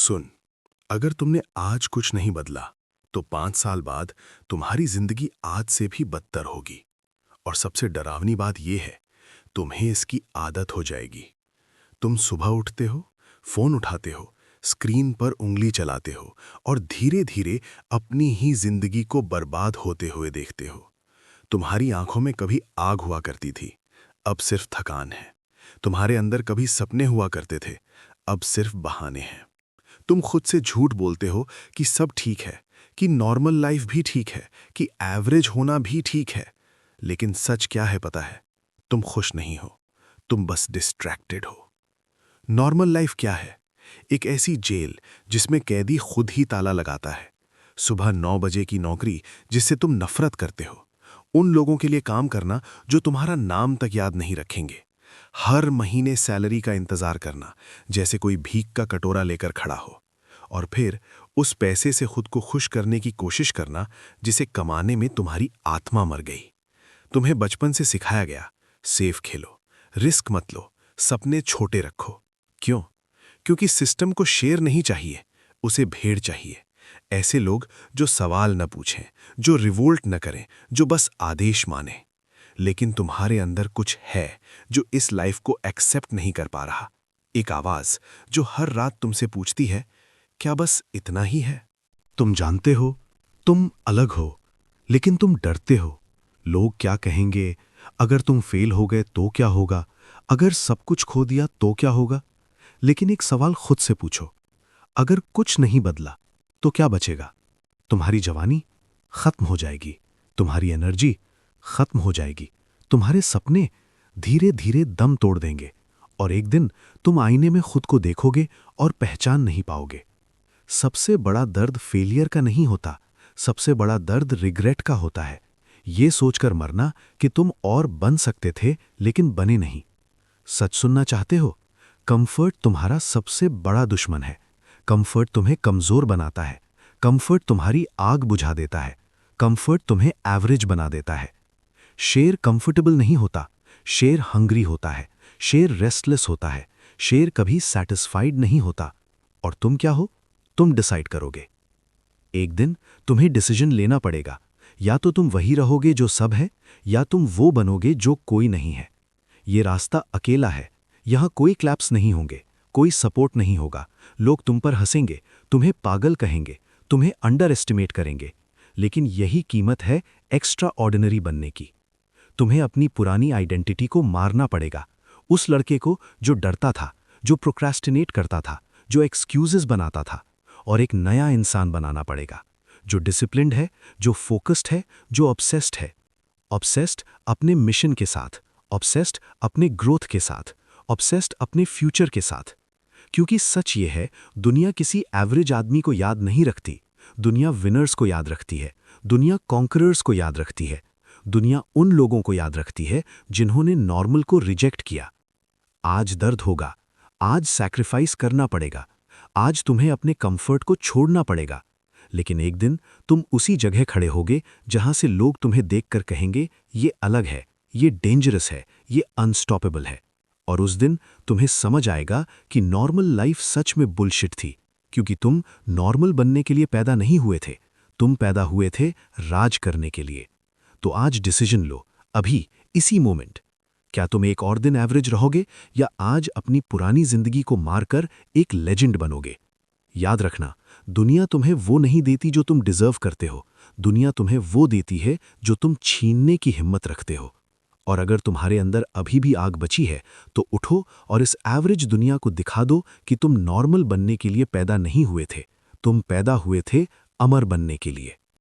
सुन, अगर तुमने आज कुछ नहीं बदला तो 5 साल बाद तुम्हारी जिंदगी आज से भी बदतर होगी। और सबसे डरावनी बात यह है, तुम्हें इसकी आदत हो जाएगी। तुम सुबह उठते हो, फोन उठाते हो, स्क्रीन पर उंगली चलाते हो और धीरे धीरे अपनी ही जिंदगी को बर्बाद होते हुए देखते हो। तुम्हारी आंखों में कभी आग हुआ करती थी, अब सिर्फ थकान है। तुम्हारे अंदर कभी सपने हुआ करते थे, अब सिर्फ बहाने हैं। तुम खुद से झूठ बोलते हो कि सब ठीक है, कि नॉर्मल लाइफ भी ठीक है, कि एवरेज होना भी ठीक है। लेकिन सच क्या है पता है? तुम खुश नहीं हो, तुम बस डिस्ट्रैक्टेड हो। नॉर्मल लाइफ क्या है? एक ऐसी जेल जिसमें कैदी खुद ही ताला लगाता है। सुबह 9 बजे की नौकरी जिससे तुम नफरत करते हो। उन लोगों के लिए काम करना जो तुम्हारा नाम तक याद नहीं रखेंगे। हर महीने सैलरी का इंतजार करना जैसे कोई भीख का कटोरा लेकर खड़ा हो। और फिर उस पैसे से खुद को खुश करने की कोशिश करना जिसे कमाने में तुम्हारी आत्मा मर गई। तुम्हें बचपन से सिखाया गया, सेफ खेलो, रिस्क मत लो, सपने छोटे रखो। क्यों? क्योंकि सिस्टम को शेर नहीं चाहिए, उसे भेड़ चाहिए। ऐसे लोग जो सवाल न पूछें, जो रिवोल्ट न करें, जो बस आदेश माने। लेकिन तुम्हारे अंदर कुछ है जो इस लाइफ को एक्सेप्ट नहीं कर पा रहा। एक आवाज जो हर रात तुमसे पूछती है, क्या बस इतना ही है? तुम जानते हो तुम अलग हो, लेकिन तुम डरते हो। लोग क्या कहेंगे? अगर तुम फेल हो गए तो क्या होगा? अगर सब कुछ खो दिया तो क्या होगा? लेकिन एक सवाल खुद से पूछो, अगर कुछ नहीं बदला तो क्या बचेगा? तुम्हारी जवानी खत्म हो जाएगी, तुम्हारी एनर्जी खत्म हो जाएगी, तुम्हारे सपने धीरे धीरे दम तोड़ देंगे। और एक दिन तुम आईने में खुद को देखोगे और पहचान नहीं पाओगे। सबसे बड़ा दर्द फेलियर का नहीं होता, सबसे बड़ा दर्द रिग्रेट का होता है। ये सोचकर मरना कि तुम और बन सकते थे लेकिन बने नहीं। सच सुनना चाहते हो? कंफर्ट तुम्हारा सबसे बड़ा दुश्मन है। कंफर्ट तुम्हें कमजोर बनाता है। कंफर्ट तुम्हारी आग बुझा देता है। कंफर्ट तुम्हें एवरेज बना देता है। शेर कंफर्टेबल नहीं होता, शेर हंग्री होता है, शेर रेस्टलेस होता है, शेर कभी सैटिस्फाइड नहीं होता। और तुम क्या हो? तुम डिसाइड करोगे। एक दिन तुम्हें डिसीजन लेना पड़ेगा, या तो तुम वही रहोगे जो सब है, या तुम वो बनोगे जो कोई नहीं है। ये रास्ता अकेला है, यहां कोई क्लैप्स नहीं होंगे, कोई सपोर्ट नहीं होगा। लोग तुम पर हंसेंगे, तुम्हें पागल कहेंगे, तुम्हें अंडर एस्टिमेट करेंगे। लेकिन यही कीमत है एक्स्ट्रा ऑर्डिनरी बनने की। तुम्हें अपनी पुरानी आइडेंटिटी को मारना पड़ेगा, उस लड़के को जो डरता था, जो प्रोक्रेस्टिनेट करता था, जो एक्सक्यूजेस बनाता था, और एक नया इंसान बनाना पड़ेगा जो डिसिप्लिन्ड है, जो फोकस्ड है, जो ऑब्सेस्ड है। ऑब्सेस्ड अपने मिशन के साथ, ऑब्सेस्ड अपने ग्रोथ के साथ, ऑब्सेस्ड अपने फ्यूचर के साथ। क्योंकि सच ये है, दुनिया किसी एवरेज आदमी को याद नहीं रखती, दुनिया विनर्स को याद रखती है, दुनिया कॉन्करर्स को याद रखती है, दुनिया उन लोगों को याद रखती है जिन्होंने नॉर्मल को रिजेक्ट किया। आज दर्द होगा, आज सैक्रिफाइस करना पड़ेगा, आज तुम्हें अपने कंफर्ट को छोड़ना पड़ेगा। लेकिन एक दिन तुम उसी जगह खड़े होगे जहां से लोग तुम्हें देखकर कहेंगे, ये अलग है, ये डेंजरस है, ये अनस्टॉपेबल है। और उस दिन तुम्हें समझ आएगा कि नॉर्मल लाइफ सच में बुलशिट थी, क्योंकि तुम नॉर्मल बनने के लिए पैदा नहीं हुए थे, तुम पैदा हुए थे राज करने के लिए। तो आज डिसीजन लो, अभी, इसी मोमेंट। क्या तुम एक और दिन एवरेज रहोगे, या आज अपनी पुरानी जिंदगी को मारकर एक लेजेंड बनोगे? याद रखना, दुनिया तुम्हें वो नहीं देती जो तुम डिजर्व करते हो, दुनिया तुम्हें वो देती है जो तुम छीनने की हिम्मत रखते हो। और अगर तुम्हारे अंदर अभी भी आग बची है तो उठो और इस एवरेज दुनिया को दिखा दो कि तुम नॉर्मल बनने के लिए पैदा नहीं हुए थे, तुम पैदा हुए थे अमर बनने के लिए।